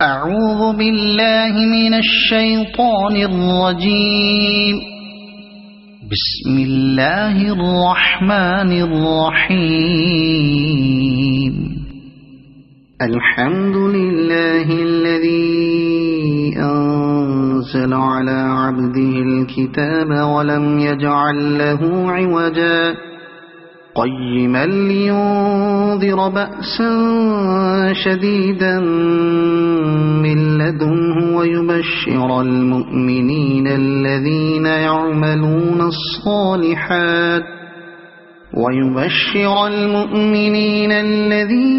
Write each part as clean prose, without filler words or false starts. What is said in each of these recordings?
أعوذ بالله من الشيطان الرجيم. بسم الله الرحمن الرحيم. الحمد لله الذي أنزل على عبده الكتاب ولم يجعل له عوجا قيما لينذر بأسا شديدا من لدنه ويبشر المؤمنين الذين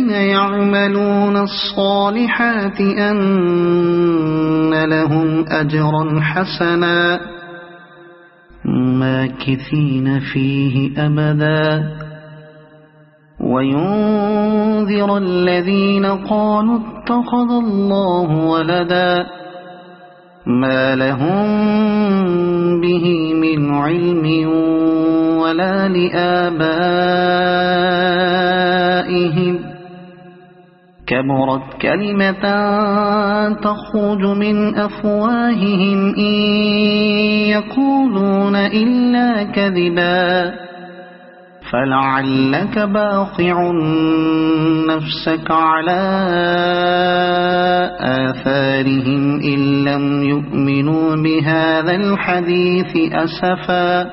يعملون الصالحات أن لهم أجرا حسنا ماكثين فيه أبدا وينذر الذين قالوا اتخذ الله ولدا ما لهم به من علم ولا لآبائهم كبرت كلمة تخرج من أفواههم إن يقولون إلا كذبا فلعلك باخع نفسك على آثارهم إن لم يؤمنوا بهذا الحديث أسفا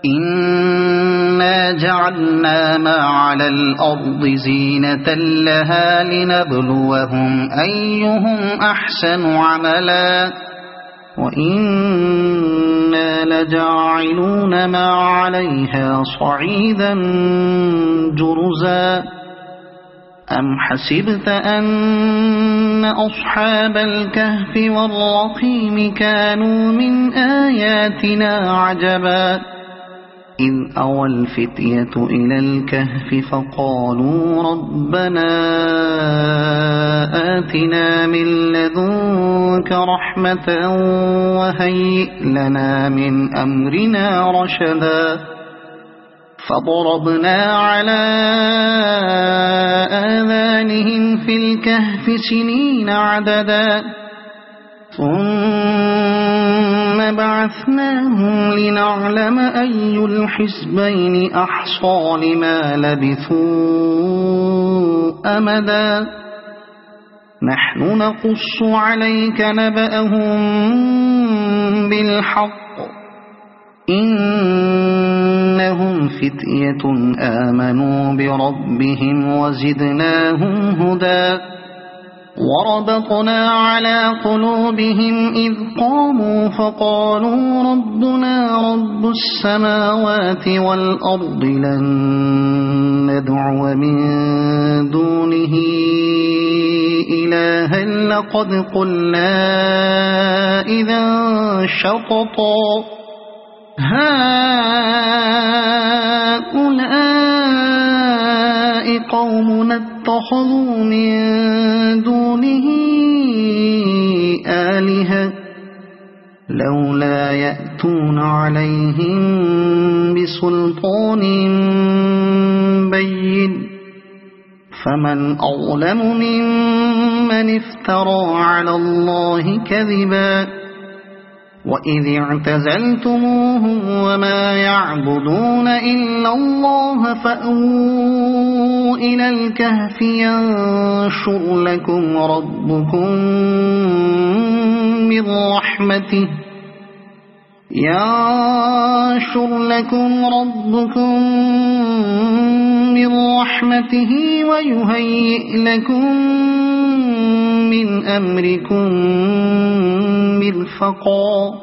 إنا جعلنا ما على الأرض زينة لها لنبلوهم أيهم أحسن عملا وإنا لجاعلون ما عليها صعيدا جرزا أم حسبت أن أصحاب الكهف والرقيم كانوا من آياتنا عجبا إذ أوى الفتية إلى الكهف فقالوا ربنا آتنا من لدنك رحمة وهيئ لنا من أمرنا رشدا فضربنا على آذانهم في الكهف سنين عددا ثم بعثناهم لنعلم أي الحزبين أحصى لما لبثوا أمدا نحن نقص عليك نبأهم بالحق إنهم فتية آمنوا بربهم وزدناهم هدى وربطنا على قلوبهم إذ قاموا فقالوا ربنا رب السماوات والأرض لن ندعو من دونه إلها لقد قلنا إذا شططا هؤلاء قومنا اتخذوا من دونه آلهة لولا يأتون عليهم بسلطان بين فمن أظلم ممن افترى على الله كذبا وإذ اعتزلتموهم وما يعبدون إلا الله فأووا إلى الكهف ينشر لكم ربكم من رحمته ويهيئ لكم من أمركم مرفقا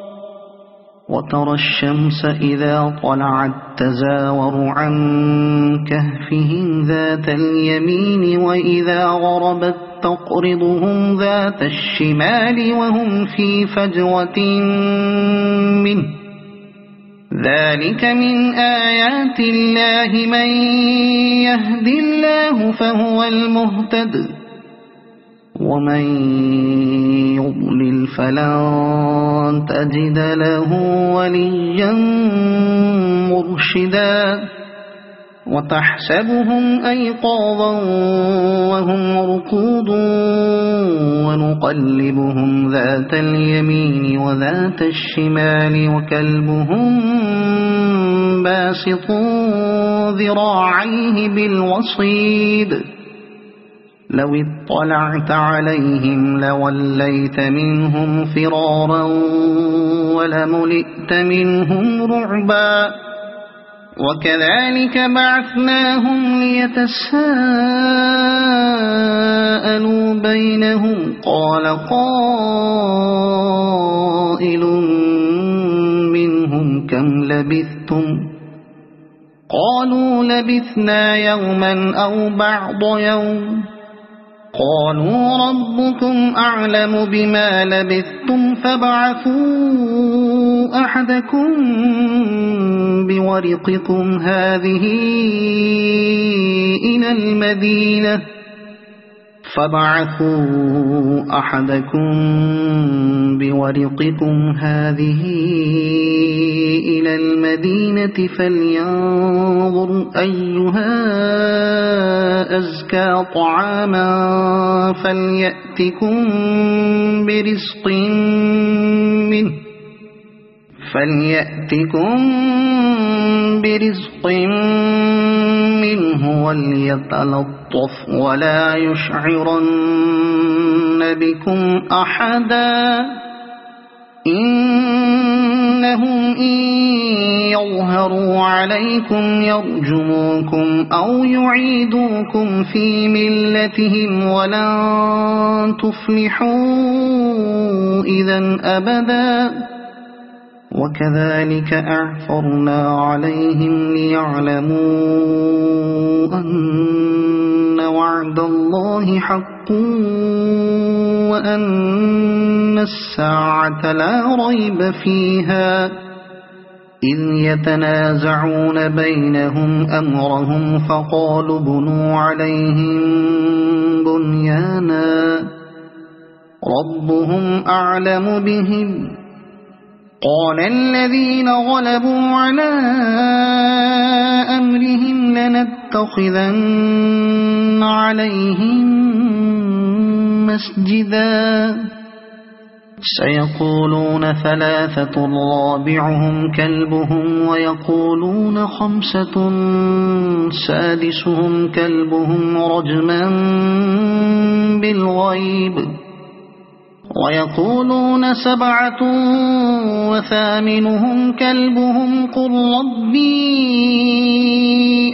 وترى الشمس إذا طلعت تزاور عن كهفهم ذات اليمين وإذا غربت تقرضهم ذات الشمال وهم في فجوة منه ذلك من آيات الله من يهد الله فهو المهتد ومن يضلل فلن تجد له وليا مرشدا وتحسبهم أيقاظا وهم رقود نقلبهم ذات اليمين وذات الشمال وكلبهم باسط ذراعيه بالوصيد لو اطلعت عليهم لوليت منهم فرارا ولملئت منهم رعبا وكذلك بعثناهم ليتساءلوا بينهم قال قائل منهم كم لبثتم قالوا لبثنا يوما أو بعض يوم قالوا ربكم أعلم بما لبثتم فابعثوا أحدكم بورقكم هذه إلى المدينة فلينظر أيها أزكى طعاما فليأتكم برزق منه وليتلطف ولا يشعرن بكم أحدا إنهم إن يظهروا عليكم يرجموكم أو يعيدوكم في ملتهم ولن تفلحوا إذا أبدا وكذلك أعثرنا عليهم ليعلموا أن وعد الله حق وأن الساعة لا ريب فيها إذ يتنازعون بينهم أمرهم فقالوا بنوا عليهم بنيانا ربهم أعلم بهم قال الذين غلبوا على أمرهم لنتخذن عليهم مسجدا سيقولون ثلاثة رابعهم كلبهم ويقولون خمسة سادسهم كلبهم رجما بالغيب ويقولون سبعة وثامنهم كلبهم قل ربي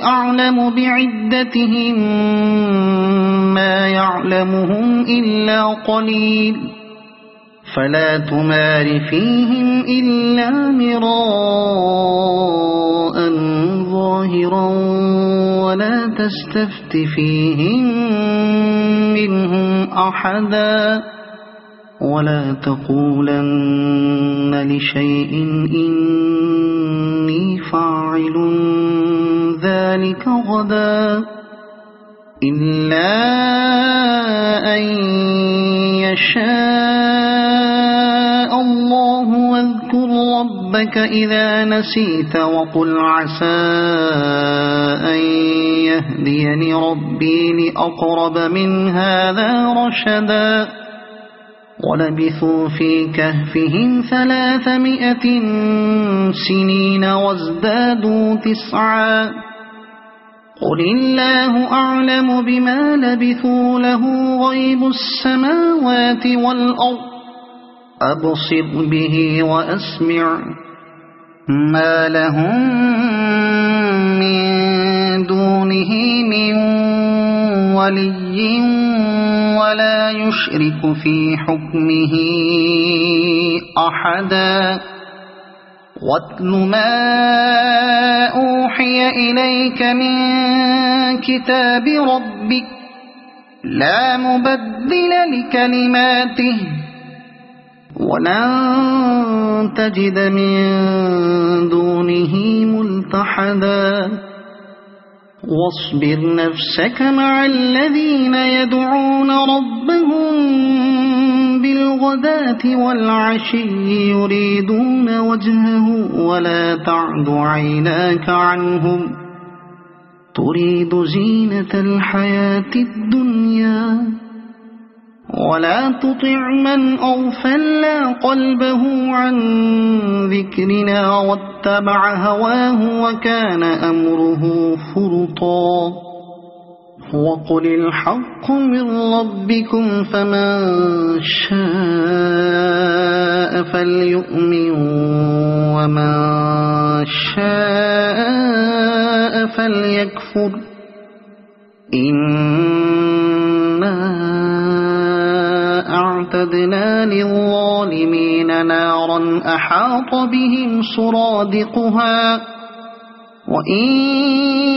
أعلم بعدتهم ما يعلمهم إلا قليل فلا تمار فيهم إلا مراء ظاهرا ولا تستفت فيهم منهم أحدا ولا تقولن لشيء إني فاعل ذلك غدا إلا أن يشاء الله واذكر ربك إذا نسيت وقل عسى أن يهديني ربي لأقرب من هذا رشدا ولبثوا في كهفهم 300 سنين وازدادوا 9 قل الله أعلم بما لبثوا له غيب السماوات والأرض أبصر به وأسمع ما لهم من دونه من ولي ولا يشرك في حكمه أحدا واتل ما أوحي إليك من كتاب ربك لا مبدل لكلماته ولن تجد من دونه ملتحدا واصبر نفسك مع الذين يدعون ربهم بالغداة والعشي يريدون وجهه ولا تعد عيناك عنهم تريد زينة الحياة الدنيا ولا تطع من أغفلنا قلبه عن ذكرنا واتبع هواه وكان أمره فرطا وقل الحق من ربكم فمن شاء فليؤمن ومن شاء فليكفر إنا أعتدنا للظالمين نارا أحاط بهم سرادقها وإن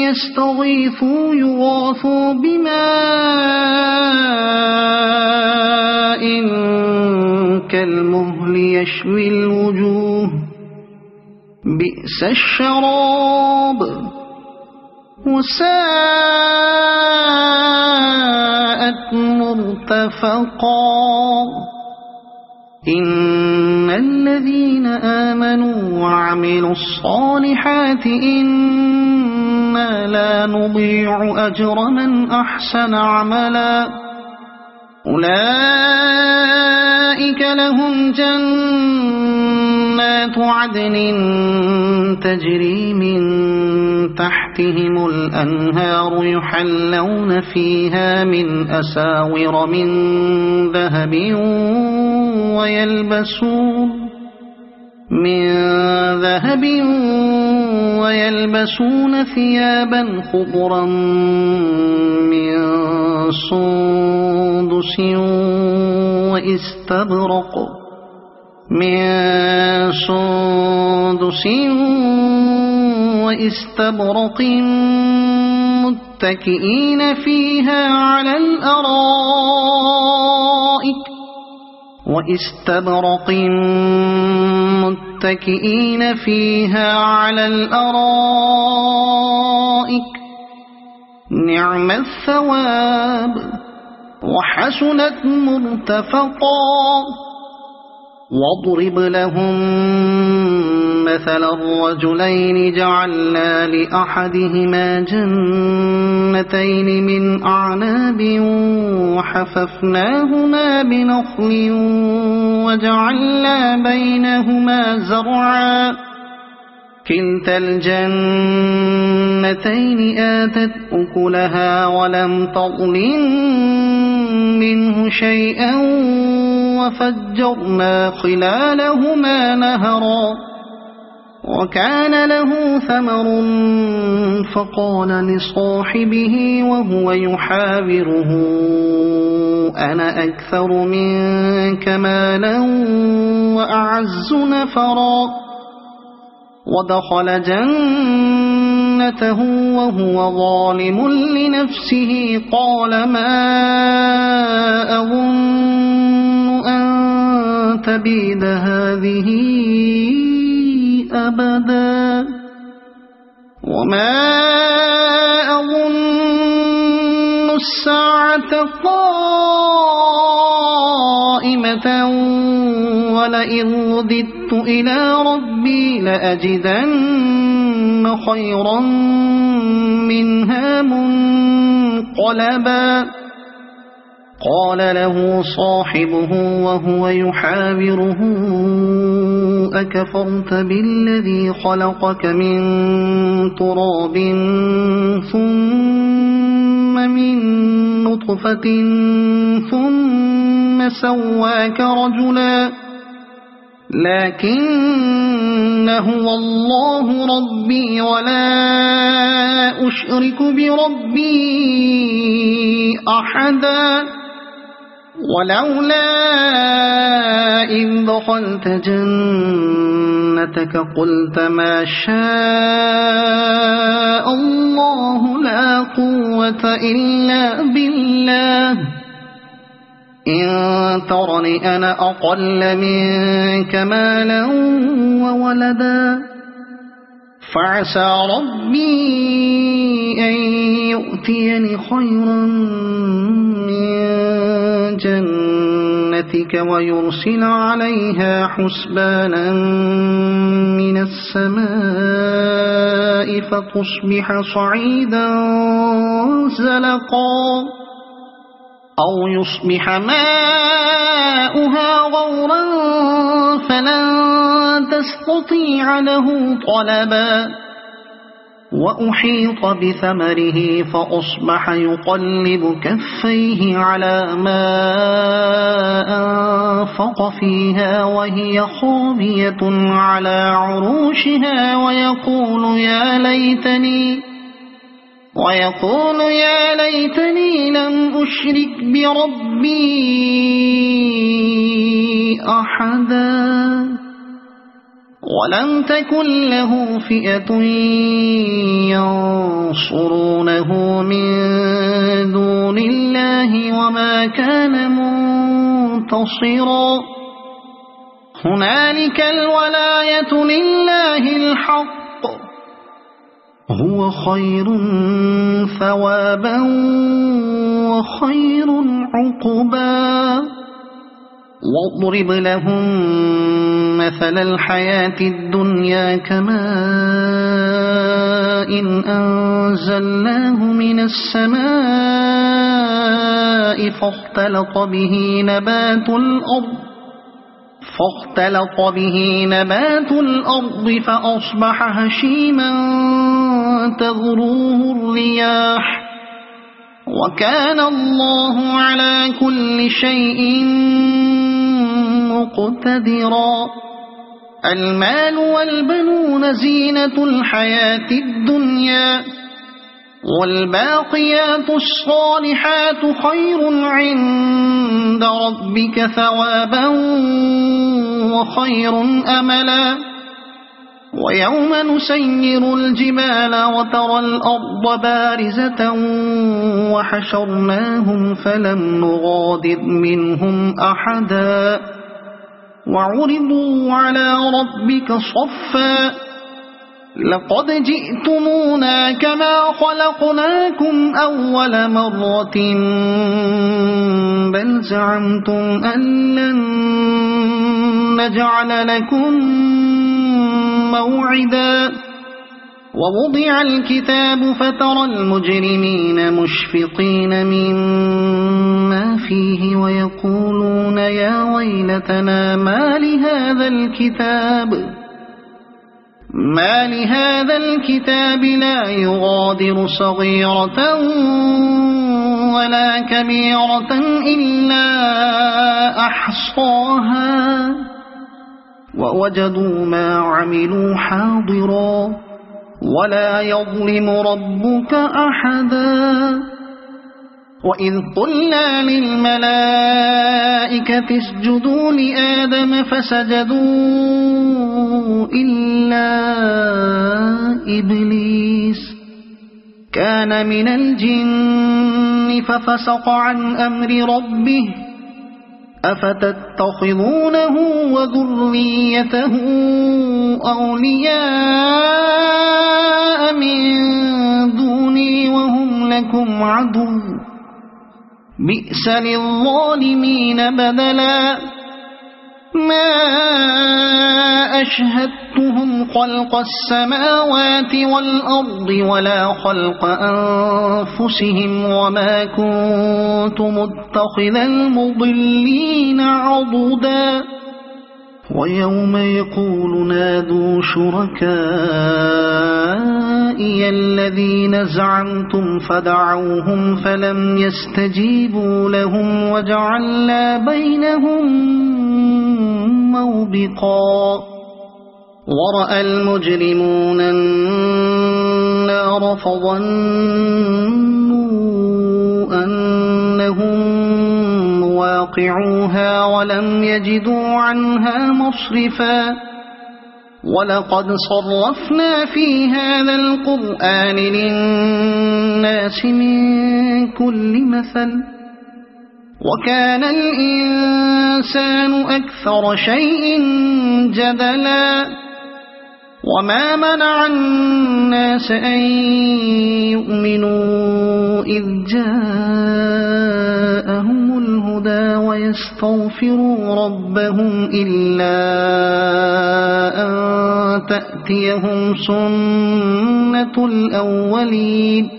يستغيثوا يغاثوا بماء كالمهل يشوي الوجوه بئس الشراب وساءت مرتفقا إن الذين آمنوا وعملوا الصالحات إنا لا نضيع أجر من أحسن عملا أولئك لهم جنات عدن تجري من تحتهم الأنهار يحلون فيها من أساور من ذهب ويلبسون ثيابا خضرا من سندس واستبرق متكئين فيها على الأرائك نعم الثواب وحسنت مرتفقا واضرب لهم مثل الرجلين جعلنا لأحدهما جنتين من أعناب وحففناهما بنخل وجعلنا بينهما زرعا كلتا الجنتين آتت أكلها ولم تظلم منه شيئا وفجرنا خلالهما نهرا وكان له ثمر فقال لصاحبه وهو يحاوره أنا أكثر منك مالا وأعز نفرا ودخل جنته وهو ظالم لنفسه قال ما أظن أن تبيد هذه أبدا وما أظن الساعة قائمة ولئن رددت إلى ربي لأجدن خيرا منها منقلبا قال له صاحبه وهو يحاوره أكفرت بالذي خلقك من تراب ثم من نطفة ثم سواك رجلا لكن هو الله ربي ولا أشرك بربي أحدا ولولا إذ دخلت جنتك قلت ما شاء الله لا قوة إلا بالله إن ترني أنا أقل منك مالا وولدا فعسى ربي أن يؤتيني خيرا من جنتك ويرسل عليها حسبانا من السماء فتصبح صعيدا زلقا أو يصبح ماؤها غورا فلن تستطيع له طلبا وأحيط بثمره فأصبح يقلب كفيه على ما أنفق فيها وهي خاوية على عروشها ويقول يا ليتني لم أشرك بربي أحدا ولم تكن له فئة ينصرونه من دون الله وما كان منتصرا هنالك الولاية لله الحق هو خير ثوابا وخير عقبا واضرب لهم مثل الحياة الدنيا كماء أنزلناه من السماء فاختلط به نبات الأرض فأصبح هشيما تذروه الرياح وكان الله على كل شيء مقتدرا المال والبنون زينة الحياة الدنيا والباقيات الصالحات خير عند ربك ثوابا وخير أملا ويوم نسير الجبال وترى الأرض بارزة وحشرناهم فلم نغادر منهم أحدا وعرضوا على ربك صفا لقد جئتمونا كما خلقناكم أول مرة بل زعمتم أن لن نجعل لكم موعدا ووضع الكتاب فترى المجرمين مشفقين مما فيه ويقولون يا ويلتنا ما لهذا الكتاب لا يغادر صغيرة ولا كبيرة إلا أحصاها ووجدوا ما عملوا حاضرا ولا يظلم ربك أحدا وإذ قلنا للملائكة اسجدوا لآدم فسجدوا إلا إبليس كان من الجن ففسق عن أمر ربه أفتتخذونه وذريته أولياء من دوني وهم لكم عدو بئس للظالمين بدلا ما أشهدتهم خلق السماوات والأرض ولا خلق أنفسهم وما كنت متخذ المضلين عضدا ويوم يقول نادوا شركائي الذين زعمتم فدعوهم فلم يستجيبوا لهم وجعلنا بينهم موبقا ورأى المجرمون النار فظنوا أنهم واقعوها ولم يجدوا عنها مصرفا ولقد صرفنا في هذا القرآن للناس من كل مثل وكان الإنسان أكثر شيء جدلا وما منع الناس أن يؤمنوا إذ جاءهم الهدى ويستغفروا ربهم إلا أن تأتيهم سنة الأولين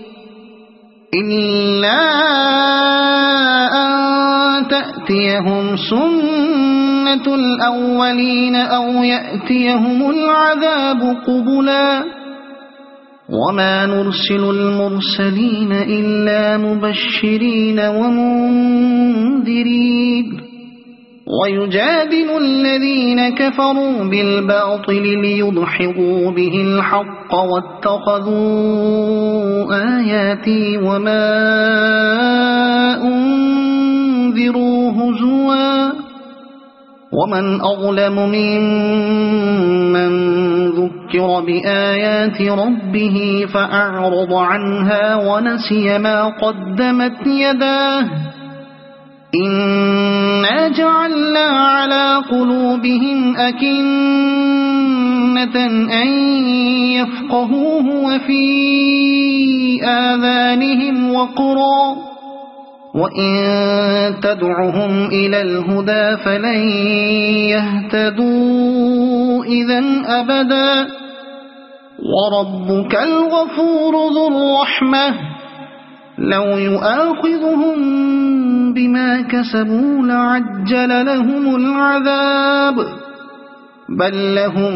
إلا أن تأتيهم سنة الأولين أو يأتيهم العذاب قبلا وما نرسل المرسلين إلا مبشرين ومنذرين ويجادل الذين كفروا بالباطل ليدحضوا به الحق واتخذوا آياتي وما أنذروا هزوا ومن أظلم ممن ذكر بآيات ربه فأعرض عنها ونسي ما قدمت يداه إنا جعلنا على قلوبهم أكنة أن يفقهوه وفي آذانهم وقرا وإن تدعهم إلى الهدى فلن يهتدوا إذا أبدا وربك الغفور ذو الرحمة لو يؤاخذهم بما كسبوا لعجل لهم العذاب بل لهم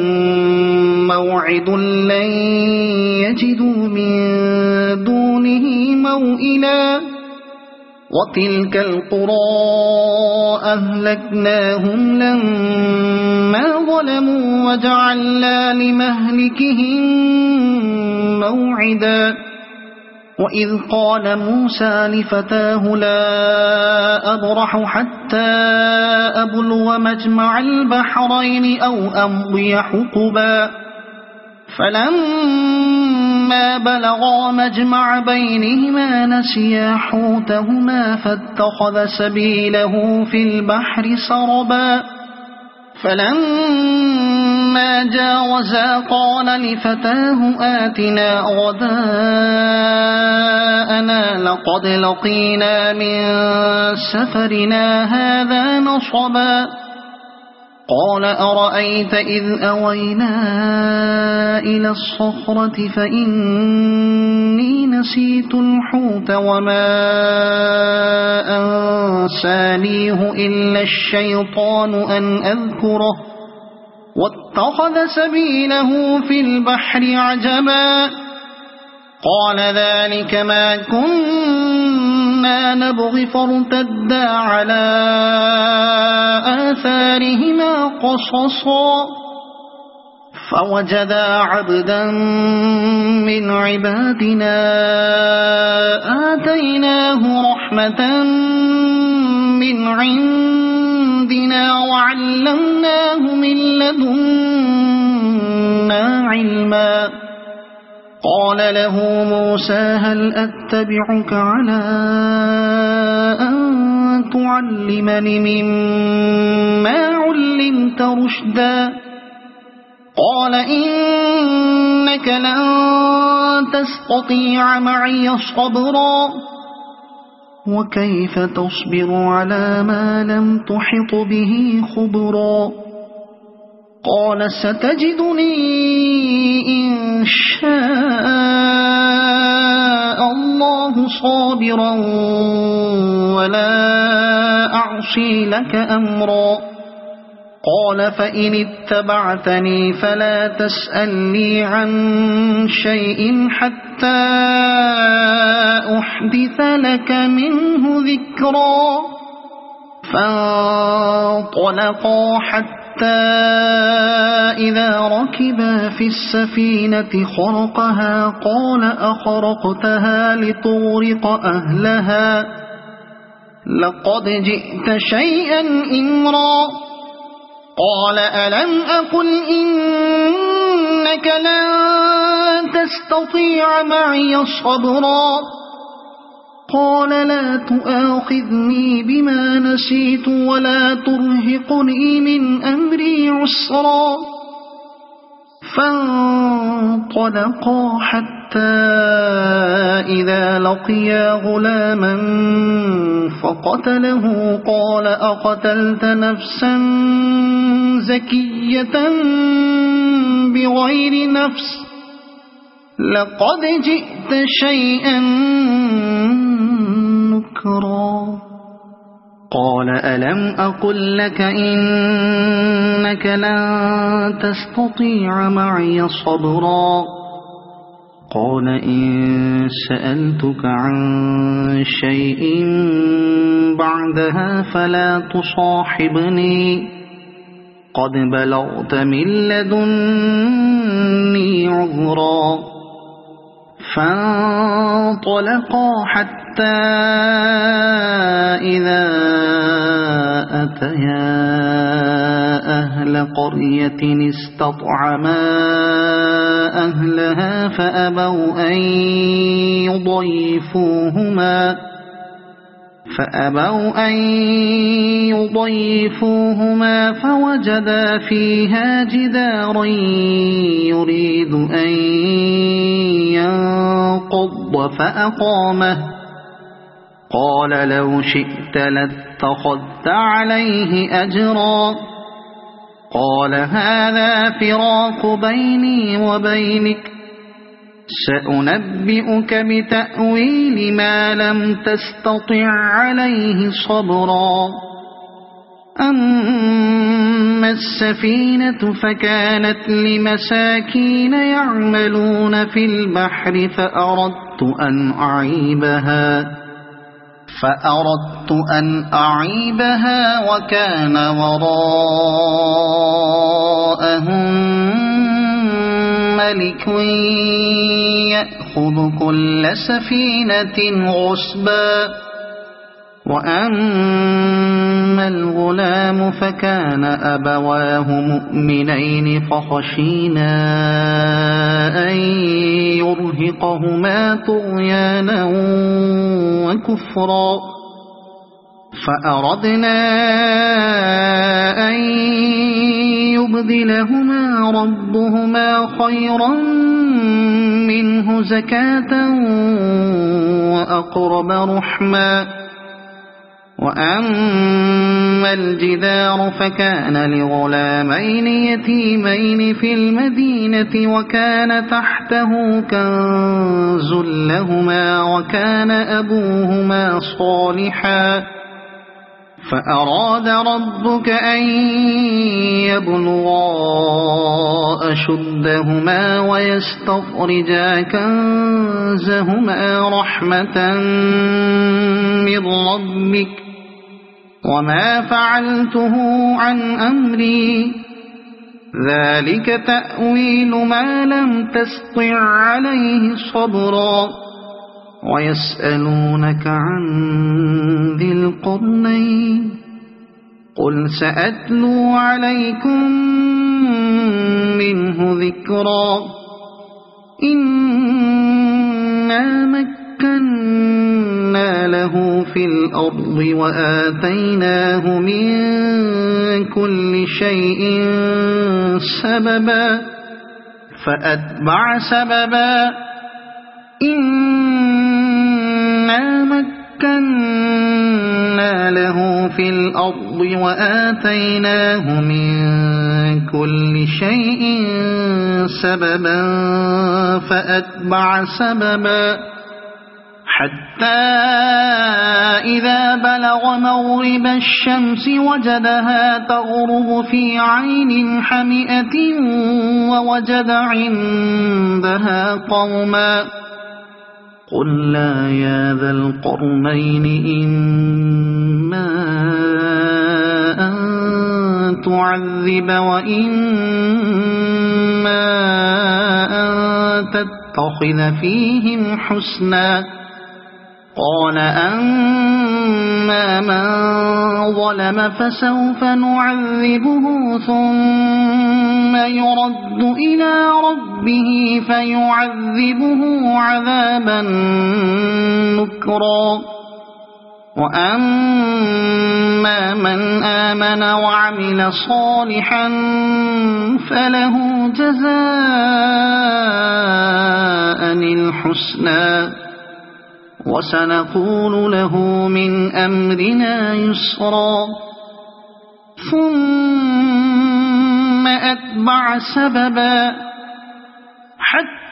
موعد لن يجدوا من دونه موئلا وتلك القرى أهلكناهم لما ظلموا وجعلنا لمهلكهم موعدا وإذ قال موسى لفتاه لا أبرح حتى أبلغ مجمع البحرين أو أمضي حقبا فلما بلغا مجمع بينهما نسيا حوتهما فاتخذ سبيله في البحر سربا فلما جاوزا قال لفتاه آتنا غداءنا لقد لقينا من سفرنا هذا نصبا قال أرأيت إذ أوينا إلى الصخرة فإني نسيت الحوت وما أنسانيه إلا الشيطان أن أذكره واتخذ سبيله في البحر عجبا قال ذلك ما كنا نبغي فارتدا على آثارهما قصصا فوجدا عبدا من عبادنا آتيناه رحمة من عندنا وعلمناه من لدنا علما قال له موسى هل أتبعك على أن تعلمني مما علمت رشدا قال إنك لن تستطيع معي صبرا وكيف تصبر على ما لم تحط به خبرا قال ستجدني إن شاء الله صابرا ولا أعصي لك أمرا قال فإن اتبعتني فلا تسألني عن شيء حتى أحدث لك منه ذكرا فانطلقا حتى إذا ركبا في السفينة خرقها قال أخرقتها لتغرق أهلها لقد جئت شيئا إمرا قال ألم أقل إنك لن تستطيع معي صبرا قال لا تؤاخذني بما نسيت ولا ترهقني من أمري عسرا فانطلقا حتى إذا لقيا غلاما فقتله قال أقتلت نفسا زكية بغير نفس لقد جئت شيئا نكرا قال ألم أقل لك إنك لن تستطيع معي صبرا قال إن سألتك عن شيء بعدها فلا تصاحبني قد بلغت من لدني عذرا فانطلقا حتى إذا أتيا أهل قرية استطعما أهلها فأبوا أن يضيفوهما فوجدا فيها جدارا يريد أن ينقض فأقامه قال لو شئت لاتخذت عليه أجرا قال هذا فراق بيني وبينك سأنبئك بتأويل ما لم تستطع عليه صبرا أما السفينة فكانت لمساكين يعملون في البحر فأردت أن أعيبها وكان وراءهم ملك يأخذ كل سفينة غصبا وأما الغلام فكان أبواه مؤمنين فخشينا أن يرهقهما طغيانا وكفرا فأردنا أن يبدلهما ربهما خيرا منه زكاة وأقرب رحما وأما الجدار فكان لغلامين يتيمين في المدينة وكان تحته كنز لهما وكان أبوهما صالحا فأراد ربك أن يبلغا أشدهما ويستخرجا كنزهما رحمة من ربك وما فعلته عن أمري ذلك تأويل ما لم تستطع عليه صبرا ويسألونك عن ذي القرنين قل سأتلو عليكم منه ذكرا إنا مكنا له في الأرض وآتيناه من كل شيء سببا فأتبع سببا إنا مكنا له في الأرض وآتيناه من كل شيء سببا فأتبع سببا حتى إذا بلغ مغرب الشمس وجدها تغرب في عين حمئة ووجد عندها قوما قلنا يا ذا القرنين إما أن تعذب وإما أن تتخذ فيهم حسنا قال أما من ظلم فسوف نعذبه ثم يرد إلى ربه فيعذبه عذابا نكرا وأما من آمن وعمل صالحا فله جزاء الحسنى وسنقول له من أمرنا يسرا ثم أتبع سببا حتى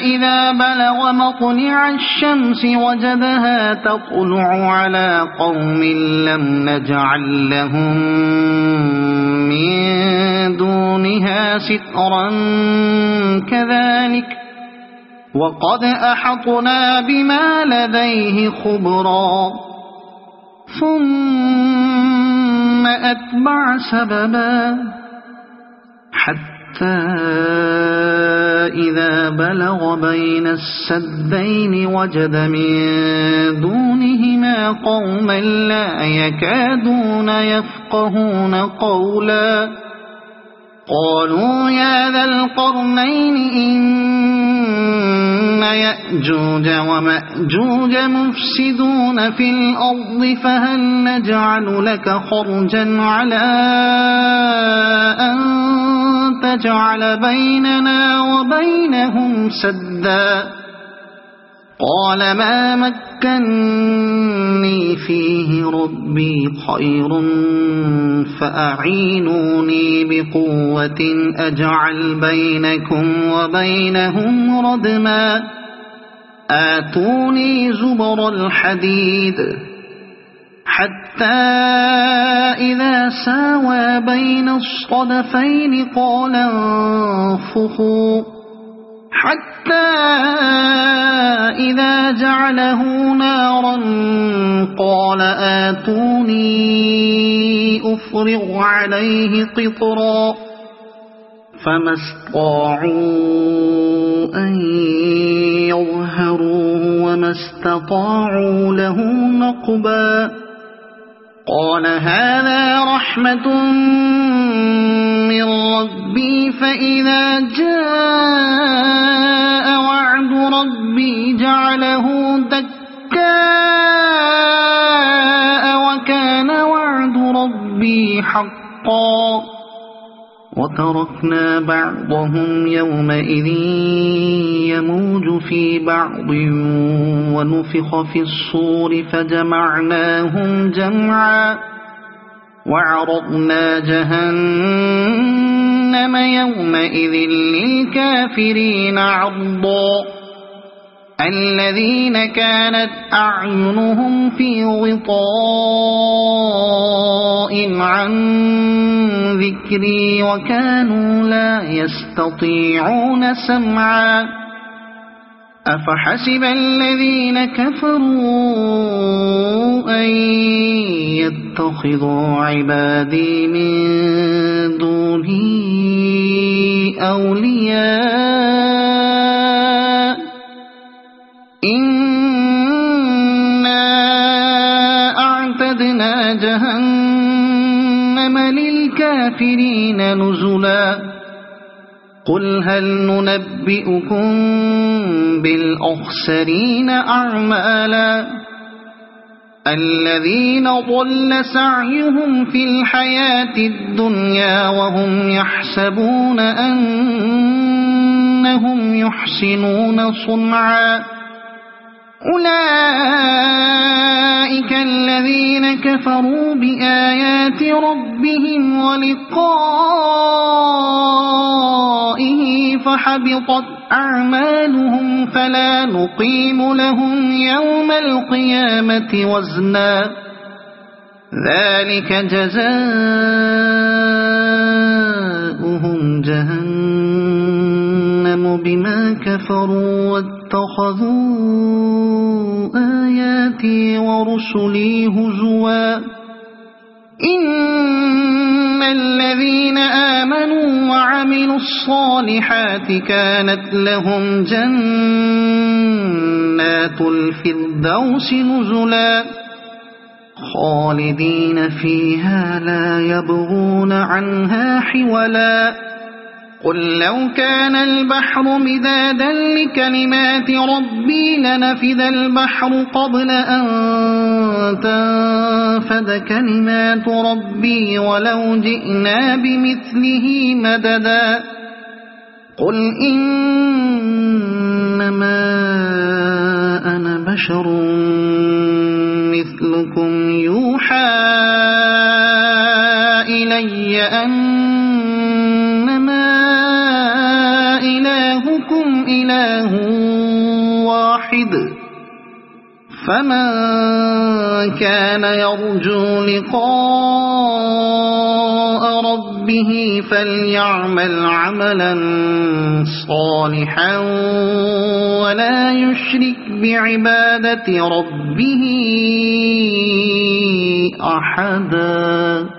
إذا بلغ مطلع الشمس وجدها تطلع على قوم لم نجعل لهم من دونها سترا كذلك وقد أحطنا بما لديه خبرا ثم أتبع سببا حتى إذا بلغ بين السدين وجد من دونهما قوما لا يكادون يفقهون قولا قالوا يا ذا القرنين إن يأجوج ومأجوج مفسدون في الأرض فهل نجعل لك خرجا على أن تجعل بيننا وبينهم سدا قال ما مكني فيه ربي خير فأعينوني بقوة أجعل بينكم وبينهم ردما آتوني زبر الحديد حتى إذا ساوى بين الصدفين قال انفخوا حتى إذا جعله نارا قال آتوني أفرغ عليه قطرا فما استطاعوا أن يظهروه وما استطاعوا له نقبا قال هذا رحمة من ربي فإذا جاء وعد ربي جعله دكاء وكان وعد ربي حقا وتركنا بعضهم يومئذ يموج في بعض ونفخ في الصور فجمعناهم جمعا وعرضنا جهنم يومئذ للكافرين عرضا الذين كانت أعينهم في غطاء عن ذكري وكانوا لا يستطيعون سمعا أفحسب الذين كفروا أن يتخذوا عبادي من دوني أولياء إنا أعتدنا جهنم للكافرين نزلا قل هل ننبئكم بالأخسرين أعمالا الذين ضل سعيهم في الحياة الدنيا وهم يحسبون أنهم يحسنون صنعا أولئك الذين كفروا بآيات ربهم ولقائه فحبطت أعمالهم فلا نقيم لهم يوم القيامة وزنا ذلك جزاؤهم جهنم بما كفروا واتخذوا آياتي ورسلي هزوا إن الذين آمنوا وعملوا الصالحات كانت لهم جنات الفردوس نزلا خالدين فيها لا يبغون عنها حولا قل لو كان البحر مدادا لكلمات ربي لنفد البحر قبل أن تنفد كلمات ربي ولو جئنا بمثله مددا قل إنما أنا بشر مثلكم يوحى إلي أنما فمن كان يرجو لقاء ربه فليعمل عملا صالحا ولا يشرك بعبادة ربه أحدا.